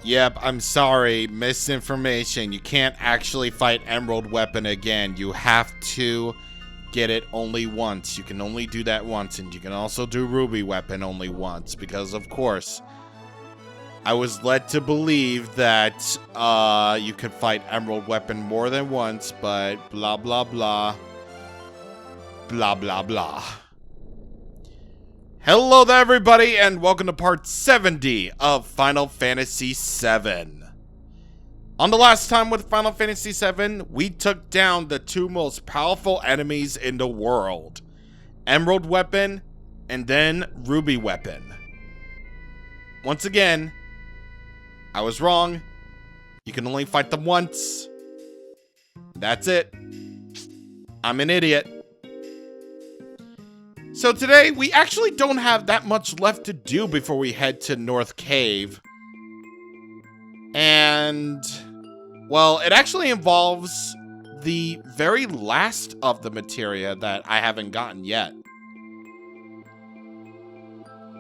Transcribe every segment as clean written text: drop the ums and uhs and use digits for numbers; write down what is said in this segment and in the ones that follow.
Yep, I'm sorry. Misinformation. You can't actually fight Emerald Weapon again. You have to get it only once. You can only do that once, and you can also do Ruby Weapon only once, because of course I was led to believe that you could fight Emerald Weapon more than once, but blah blah blah. Blah blah blah. Hello there everybody, and welcome to part 70 of Final Fantasy VII. On the last time with Final Fantasy VII, we took down the two most powerful enemies in the world. Emerald Weapon, and then Ruby Weapon. Once again, I was wrong. You can only fight them once. That's it. I'm an idiot. So today, we actually don't have that much left to do before we head to North Cave. And, well, it actually involves the very last of the materia that I haven't gotten yet.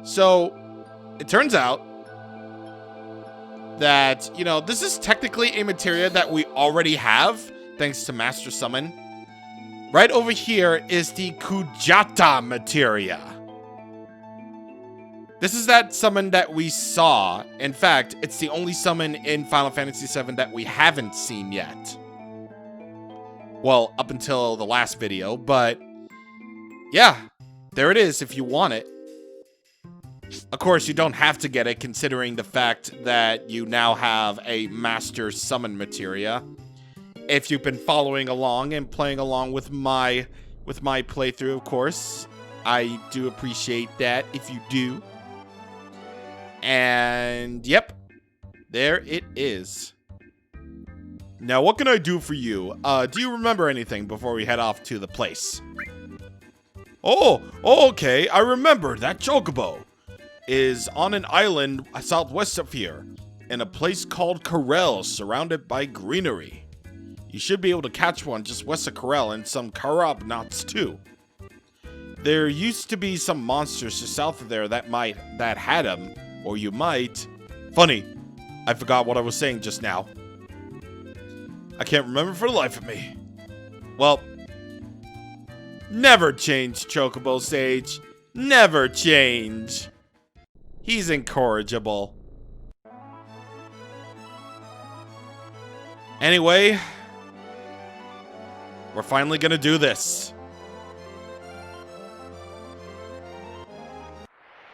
So, it turns out that, you know, this is technically a materia that we already have, thanks to Master Summon. Right over here is the Kujata materia. This is that summon that we saw. In fact, it's the only summon in Final Fantasy VII that we haven't seen yet. Well, up until the last video, but yeah, there it is if you want it. Of course, you don't have to get it considering the fact that you now have a Master Summon materia. If you've been following along and playing along with my playthrough, of course, I do appreciate that if you do. And yep, there it is. Now, what can I do for you? Do you remember anything before we head off to the place? Oh, okay, I remember. That Chocobo is on an island southwest of here, in a place called Corel, surrounded by greenery. You should be able to catch one just west of Corel and some Karab knots too. There used to be some monsters just south of there that had them, or you might. Funny, I forgot what I was saying just now. I can't remember for the life of me. Well, never change, Chocobo Sage. Never change. He's incorrigible. Anyway, we're finally gonna do this.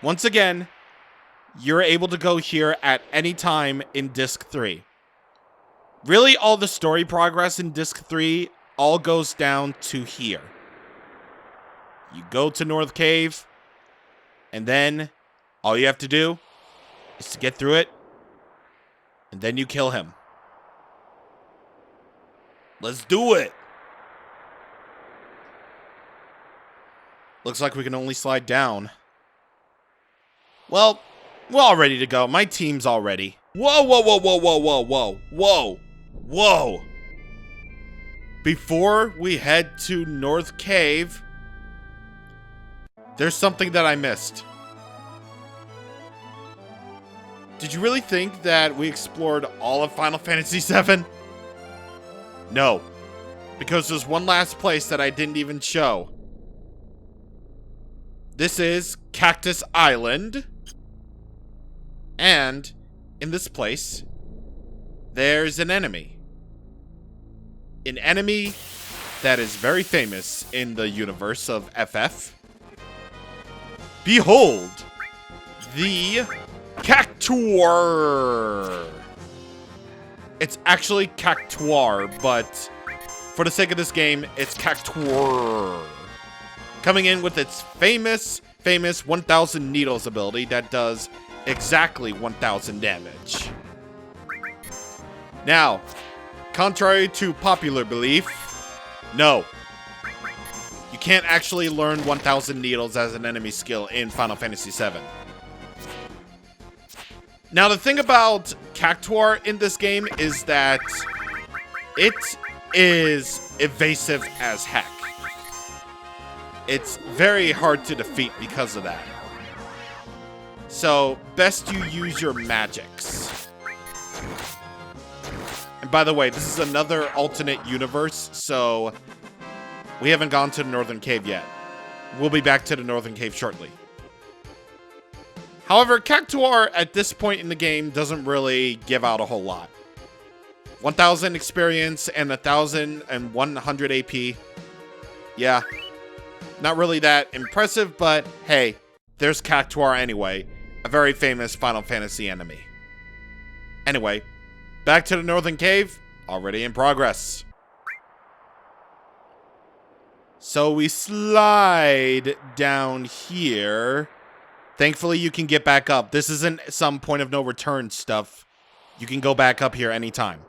Once again, you're able to go here at any time in Disc 3. Really, all the story progress in Disc 3 all goes down to here. You go to North Cave, and then all you have to do is to get through it, and then you kill him. Let's do it! Looks like we can only slide down. Well, we're all ready to go. My team's all ready. Whoa, whoa, whoa, whoa, whoa, whoa, whoa, whoa, whoa. Before we head to North Cave, there's something that I missed. Did you really think that we explored all of Final Fantasy VII? No, because there's one last place that I didn't even show. This is Cactus Island, and in this place, there's an enemy. An enemy that is very famous in the universe of FF. Behold, the Cactuar. It's actually Cactuar, but for the sake of this game, it's Cactuar. Coming in with its famous 1000 Needles ability that does exactly 1000 damage. Now, contrary to popular belief, no. You can't actually learn 1000 Needles as an enemy skill in Final Fantasy VII. Now, the thing about Cactuar in this game is that it is evasive as heck. It's very hard to defeat because of that. So, best you use your magics. And by the way, this is another alternate universe, so we haven't gone to the Northern Cave yet. We'll be back to the Northern Cave shortly. However, Cactuar at this point in the game doesn't really give out a whole lot. 1,000 experience and 1,100 AP. Yeah, not really that impressive, but hey, there's Cactuar anyway, a very famous Final Fantasy enemy. Anyway, back to the Northern Cave, already in progress. So we slide down here. Thankfully, you can get back up. This isn't some point of no return stuff. You can go back up here anytime.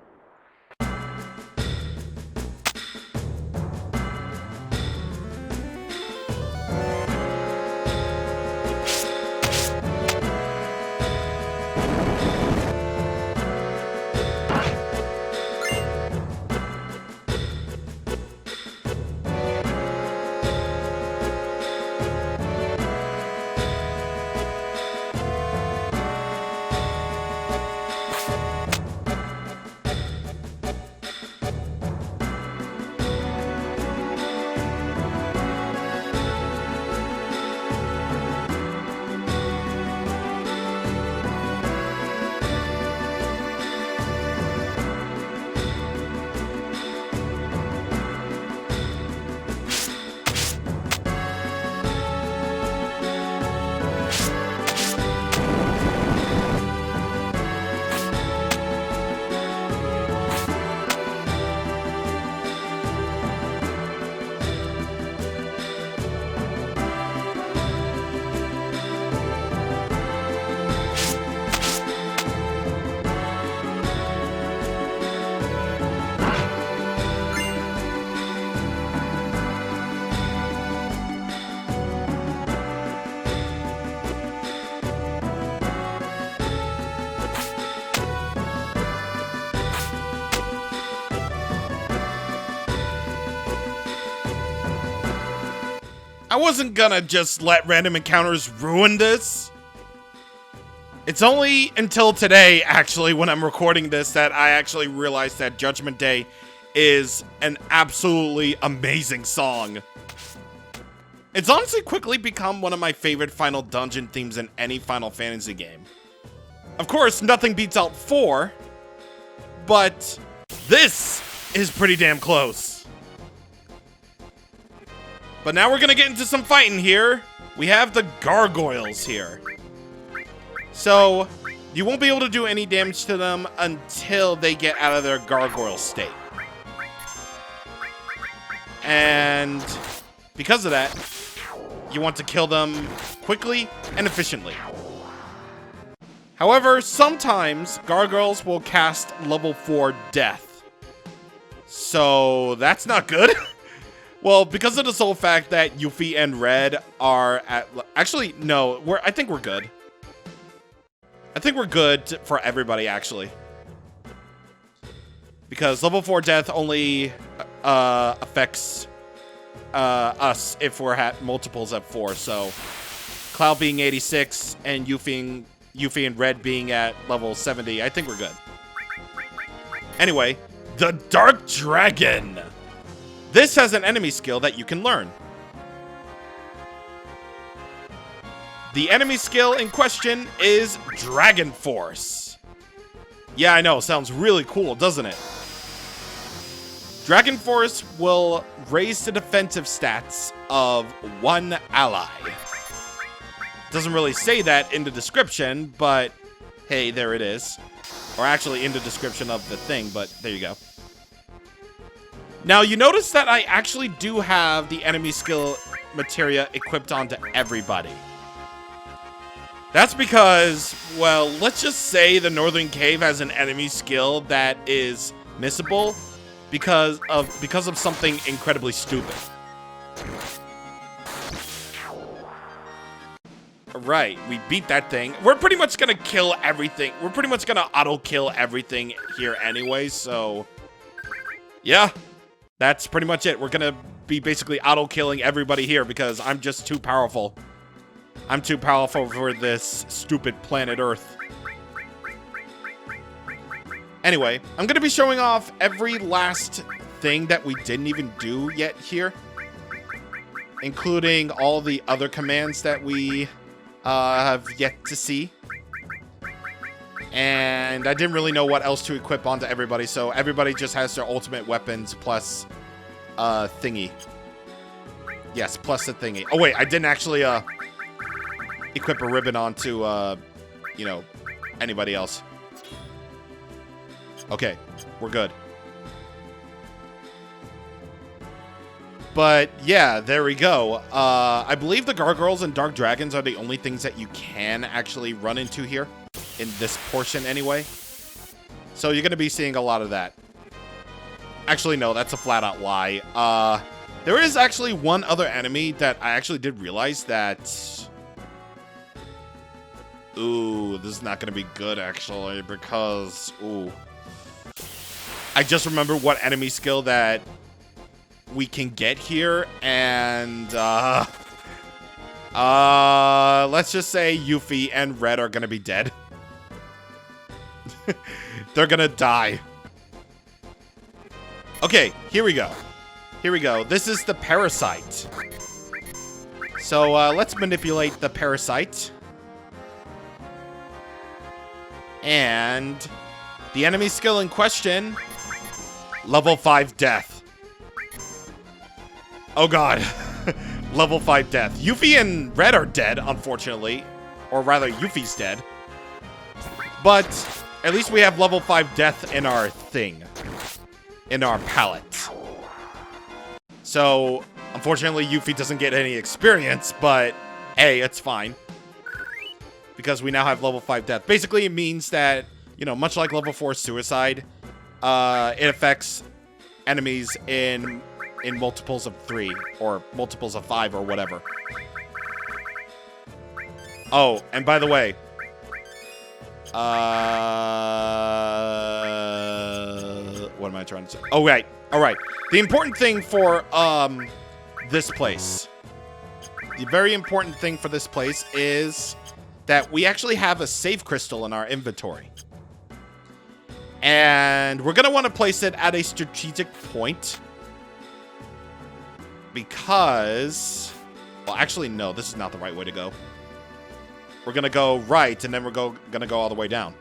I wasn't gonna just let random encounters ruin this. It's only until today, actually, when I'm recording this, that I actually realized that Judgment Day is an absolutely amazing song. It's honestly quickly become one of my favorite final dungeon themes in any Final Fantasy game. Of course, nothing beats out 4, but this is pretty damn close. But now we're gonna get into some fighting here. We have the gargoyles here. So, you won't be able to do any damage to them until they get out of their gargoyle state. And because of that, you want to kill them quickly and efficiently. However, sometimes gargoyles will cast level 4 death. So, that's not good. Well, because of the sole fact that Yuffie and Red are at... Actually, no. I think we're good. I think we're good for everybody, actually. Because level 4 death only affects us if we're at multiples at 4. So, Cloud being 86 and Yuffie and Red being at level 70, I think we're good. Anyway, the Dark Dragon. This has an enemy skill that you can learn. The enemy skill in question is Dragon Force. Yeah, I know, sounds really cool, doesn't it? Dragon Force will raise the defensive stats of one ally. Doesn't really say that in the description, but hey, there it is. Or actually in the description of the thing, but there you go. Now, you notice that I actually do have the enemy skill materia equipped onto everybody. That's because, well, let's just say the Northern Cave has an enemy skill that is missable because of something incredibly stupid. Right, we beat that thing. We're pretty much gonna kill everything. We're pretty much gonna auto-kill everything here anyway, so... yeah. That's pretty much it. We're gonna be basically auto-killing everybody here because I'm just too powerful. I'm too powerful for this stupid planet Earth. Anyway, I'm going to be showing off every last thing that we didn't even do yet here, including all the other commands that we have yet to see. And I didn't really know what else to equip onto everybody, so everybody just has their ultimate weapons plus thingy. Yes, plus the thingy. Oh wait, I didn't actually equip a ribbon onto you know, anybody else. Okay, we're good. But yeah, there we go. I believe the gargoyles and dark dragons are the only things that you can actually run into here. In this portion anyway. So you're going to be seeing a lot of that. Actually, no, that's a flat out lie. There is actually one other enemy that I actually did realize that... Ooh, this is not going to be good actually because... Ooh. I just remember what enemy skill that we can get here and... let's just say Yuffie and Red are going to be dead. They're gonna die. Okay, here we go. Here we go. This is the parasite. So let's manipulate the parasite. And the enemy skill in question, level 5 death. Oh god. Level 5 death. Yuffie and Red are dead, unfortunately. Or rather, Yuffie's dead. But at least we have level 5 death in our thing. In our palette. So, unfortunately, Yuffie doesn't get any experience, but hey, it's fine. Because we now have level 5 death. Basically, it means that, you know, much like level 4 suicide, it affects enemies in multiples of 3, or multiples of 5, or whatever. Oh, and by the way, what am I trying to say? Oh, right. All right. The important thing for this place, the very important thing for this place is that we actually have a save crystal in our inventory. And we're going to want to place it at a strategic point because, well, actually, no, this is not the right way to go. We're going to go right, and then we're going to go all the way down.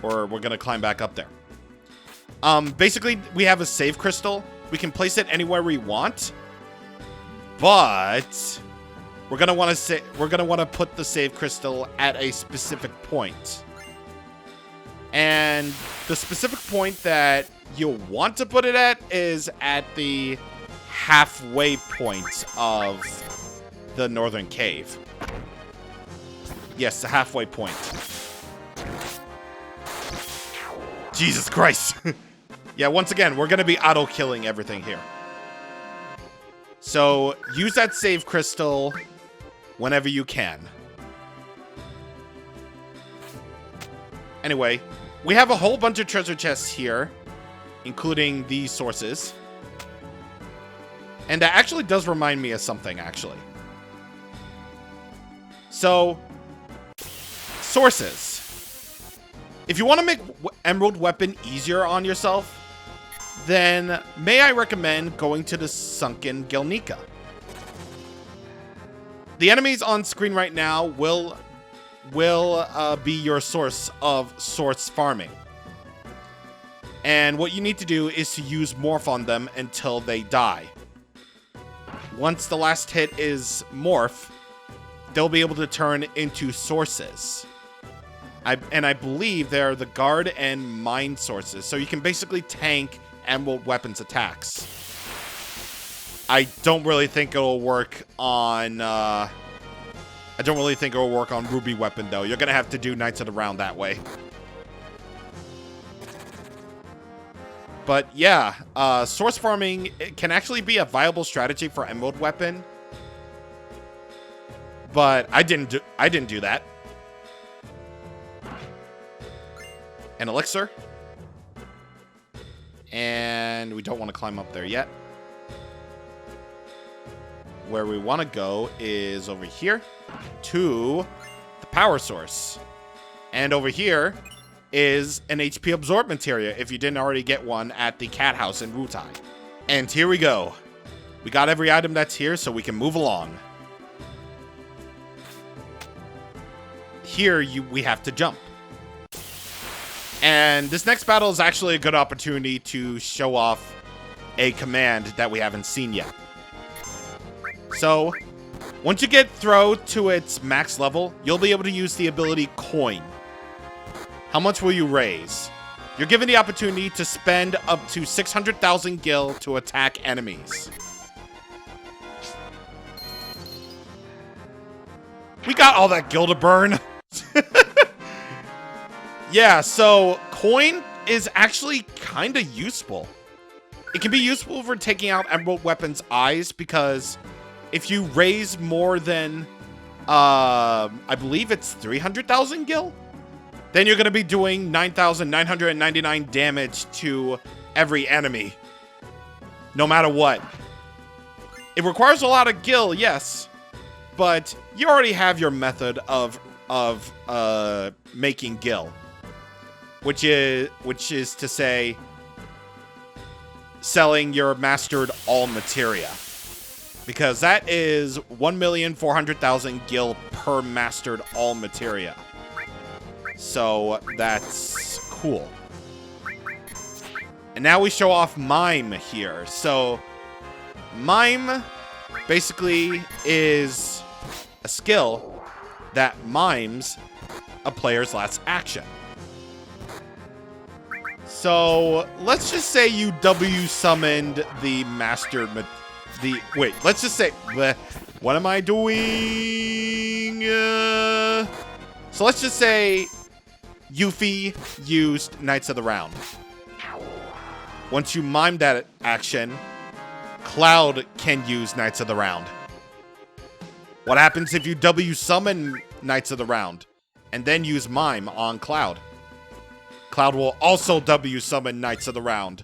Or we're going to climb back up there. Basically, we have a save crystal. We can place it anywhere we want. But we're going to want to put the save crystal at a specific point. And the specific point that you'll want to put it at is at the halfway point of the northern cave. Yes, the halfway point. Jesus Christ. Yeah, once again, we're going to be auto-killing everything here. So, use that save crystal whenever you can. Anyway, we have a whole bunch of treasure chests here, including these sources. And that actually does remind me of something, actually. So, sources. If you want to make Emerald Weapon easier on yourself, then may I recommend going to the Sunken Gelnika. The enemies on screen right now will be your source of source farming. And what you need to do is to use Morph on them until they die. Once the last hit is Morph, they'll be able to turn into sources. I believe they're the guard and mine sources. So you can basically tank Emerald Weapons attacks. I don't really think it'll work on... Ruby Weapon, though. You're going to have to do Knights of the Round that way. But yeah, source farming can actually be a viable strategy for Emerald Weapon. But I didn't do that. An elixir. And we don't want to climb up there yet. Where we want to go is over here to the power source. And over here is an HP absorb materia if you didn't already get one at the cat house in Wutai. And here we go. We got every item that's here, so we can move along. Here, we have to jump. And this next battle is actually a good opportunity to show off a command that we haven't seen yet. So, once you get Throw to its max level, you'll be able to use the ability Coin. How much will you raise? You're given the opportunity to spend up to 600,000 gil to attack enemies. We got all that gil to burn. Yeah, so Coin is actually kind of useful. It can be useful for taking out Emerald Weapon's eyes because if you raise more than, I believe it's 300,000 gil, then you're going to be doing 9,999 damage to every enemy, no matter what. It requires a lot of gil, yes, but you already have your method of making gil, which is to say, selling your mastered all materia. Because that is 1,400,000 gil per mastered all materia. So that's cool. And now we show off Mime here. So Mime basically is a skill that mimes a player's last action. So let's just say you W summoned the mastered wait, let's just say, what am I doing? So let's just say Yuffie used Knights of the Round. Once you mime that action, Cloud can use Knights of the Round. What happens if you W summon Knights of the Round and then use Mime on Cloud? Cloud will also W summon Knights of the Round.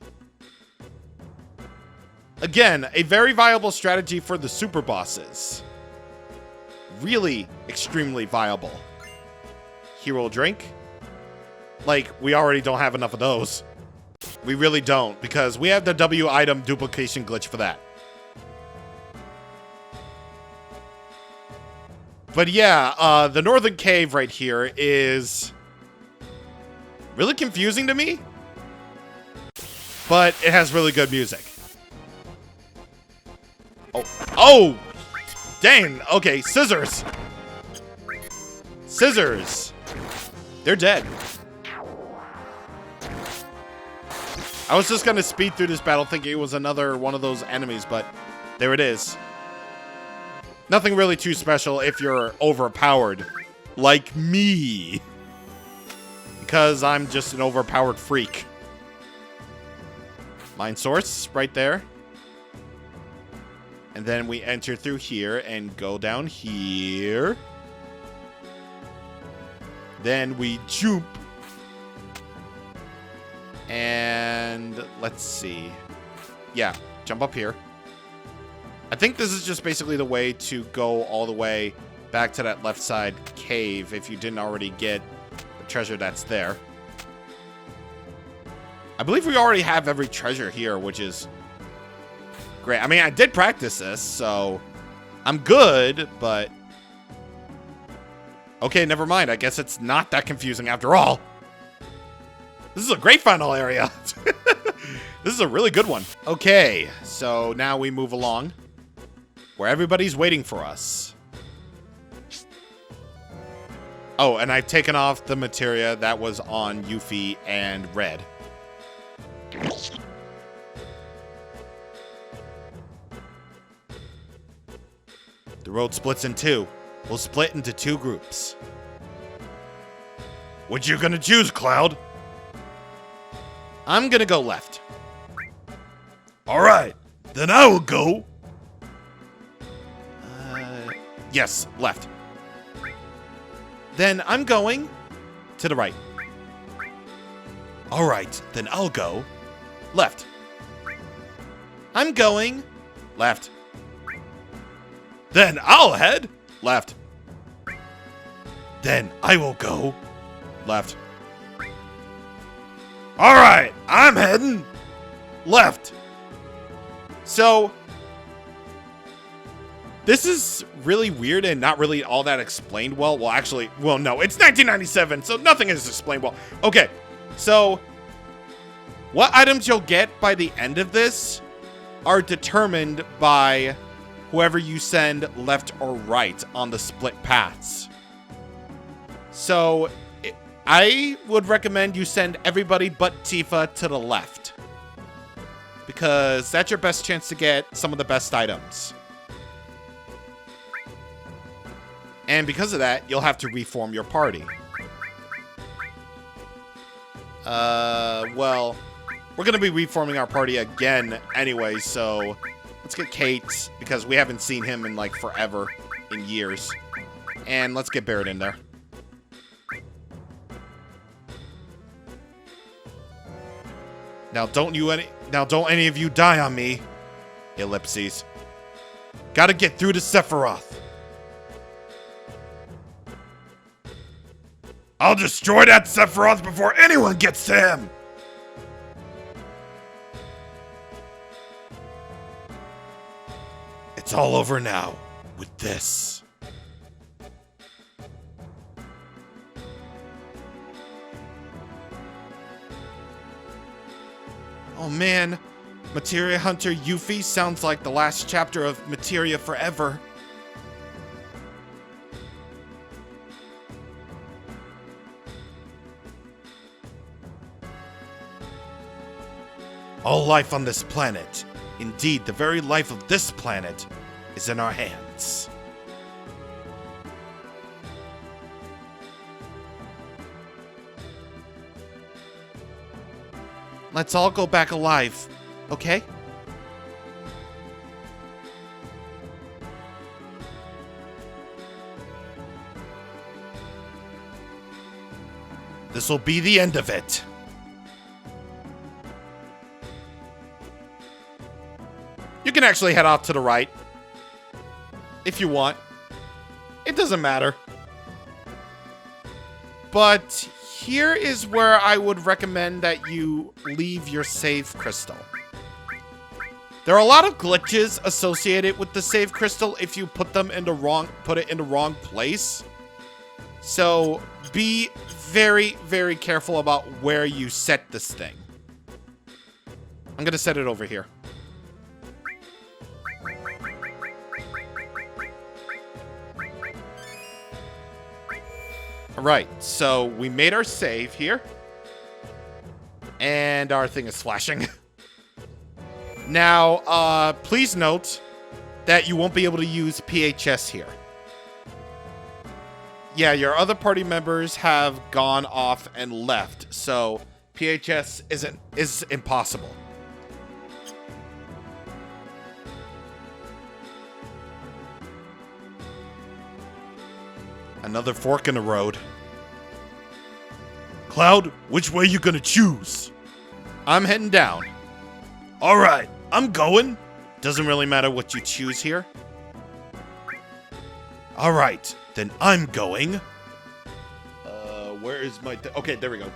Again, a very viable strategy for the super bosses. Really extremely viable. Hero drink? Like, we already don't have enough of those. We really don't, because we have the W item duplication glitch for that. But yeah, the Northern Cave right here is really confusing to me, but it has really good music. Oh, dang. Okay, scissors. Scissors. They're dead. I was just going to speed through this battle thinking it was another one of those enemies, but there it is. Nothing really too special if you're overpowered, like me. Because I'm just an overpowered freak. Mine source right there. And then we enter through here and go down here. Then we jump. And let's see. Yeah, jump up here. I think this is just basically the way to go all the way back to that left side cave if you didn't already get the treasure that's there. I believe we already have every treasure here, which is great. I mean, I did practice this, so I'm good, but okay, never mind. I guess it's not that confusing after all. This is a great final area. This is a really good one. Okay, so now we move along where everybody's waiting for us. Oh, and I've taken off the materia that was on Yuffie and Red. The road splits in two. We'll split into two groups. What you gonna choose, Cloud? I'm gonna go left. Alright, then I will go. Yes, left. Then I'm going to the right. Alright, then I'll go left. I'm going left. Then I'll head left. Then I will go left. Alright, I'm heading left. So, this is really weird and not really all that explained well. Well, actually, well, no, it's 1997, so nothing is explained well. Okay, so what items you'll get by the end of this are determined by whoever you send left or right on the split paths. So, I would recommend you send everybody but Tifa to the left, because that's your best chance to get some of the best items. And because of that, you'll have to reform your party. Well, we're going to be reforming our party again anyway, so let's get Kate, because we haven't seen him in, like, forever, in years. And let's get Barrett in there. Now, don't any of you die on me. Ellipses. Gotta get through to Sephiroth. I'll destroy that Sephiroth before anyone gets to him! It's all over now with this. Oh man, Materia Hunter Yuffie sounds like the last chapter of Materia Forever. All life on this planet, indeed the very life of this planet, is in our hands. Let's all go back alive, okay? This'll be the end of it. You can actually head off to the right, if you want. It doesn't matter. But here is where I would recommend that you leave your save crystal. There are a lot of glitches associated with the save crystal if you put it in the wrong place. So be very, very careful about where you set this thing. I'm gonna set it over here. Alright, so we made our save here. And our thing is flashing. Now, please note that you won't be able to use PHS here. Yeah, your other party members have gone off and left, so PHS is impossible. Another fork in the road. Cloud, which way you gonna choose? I'm heading down. Alright, I'm going. Doesn't really matter what you choose here. Alright, then I'm going. Where is my... okay, there we go.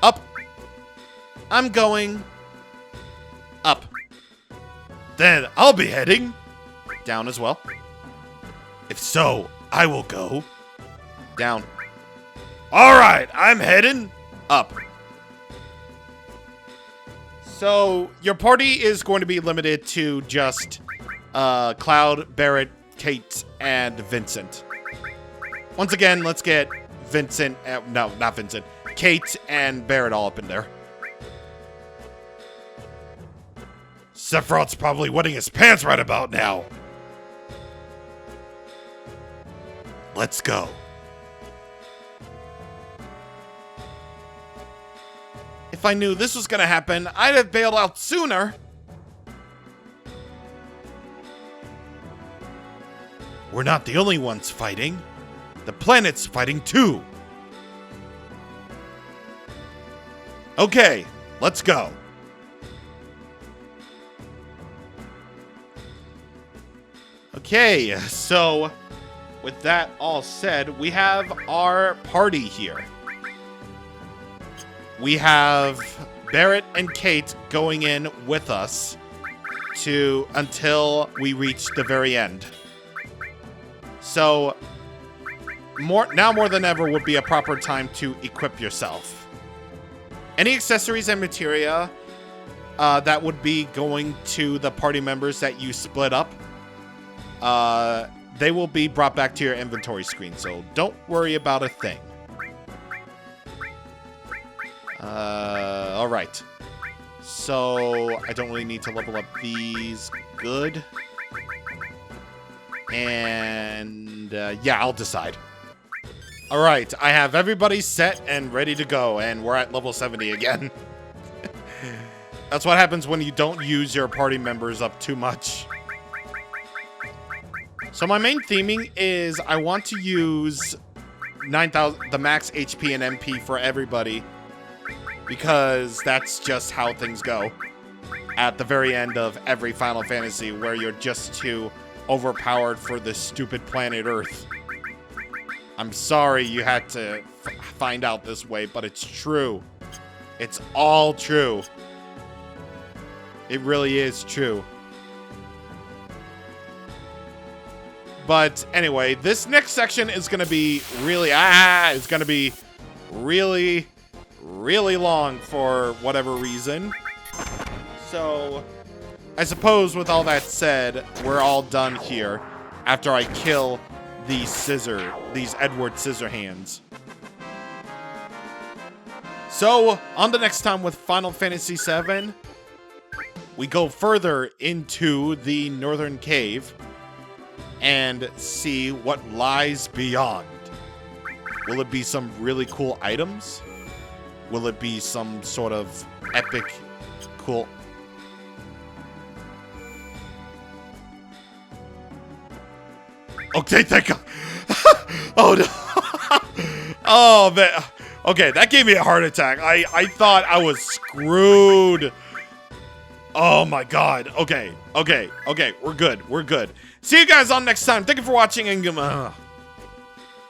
Up. I'm going. Up. Then I'll be heading down as well. If so, I will go down. Alright, I'm heading up. So, your party is going to be limited to just Cloud, Barrett, Kate, and Vincent. Once again, let's get Vincent, no, not Vincent, Kate and Barrett all up in there. Sephiroth's probably wetting his pants right about now. Let's go. If I knew this was gonna happen, I'd have bailed out sooner. We're not the only ones fighting. The planet's fighting too. Okay, let's go. Okay, so with that all said, we have our party here. we have Barrett and Kate going in with us until we reach the very end. So now more than ever would be a proper time to equip yourself. Any accessories and materia that would be going to the party members that you split up, they will be brought back to your inventory screen, so don't worry about a thing. Alright. So, I don't really need to level up these. Good. And, yeah, I'll decide. Alright, I have everybody set and ready to go, and we're at level 70 again. That's what happens when you don't use your party members up too much. So my main theming is I want to use 9,000, the max HP and MP for everybody, because that's just how things go at the very end of every Final Fantasy, where you're just too overpowered for this stupid planet Earth. I'm sorry you had to find out this way, but it's true. It's all true. It really is true. But anyway, this next section is going to be really, it's going to be really, really long for whatever reason. So, I suppose with all that said, we're all done here after I kill these Edward Scissorhands. So, on the next time with Final Fantasy VII, we go further into the Northern Cave and see what lies beyond. Will it be some really cool items? Will it be some sort of epic, cool... Okay, thank God. Oh, no. Oh, man. Okay, that gave me a heart attack. I thought I was screwed. Oh, my God. Okay. We're good. See you guys on next time. Thank you for watching, and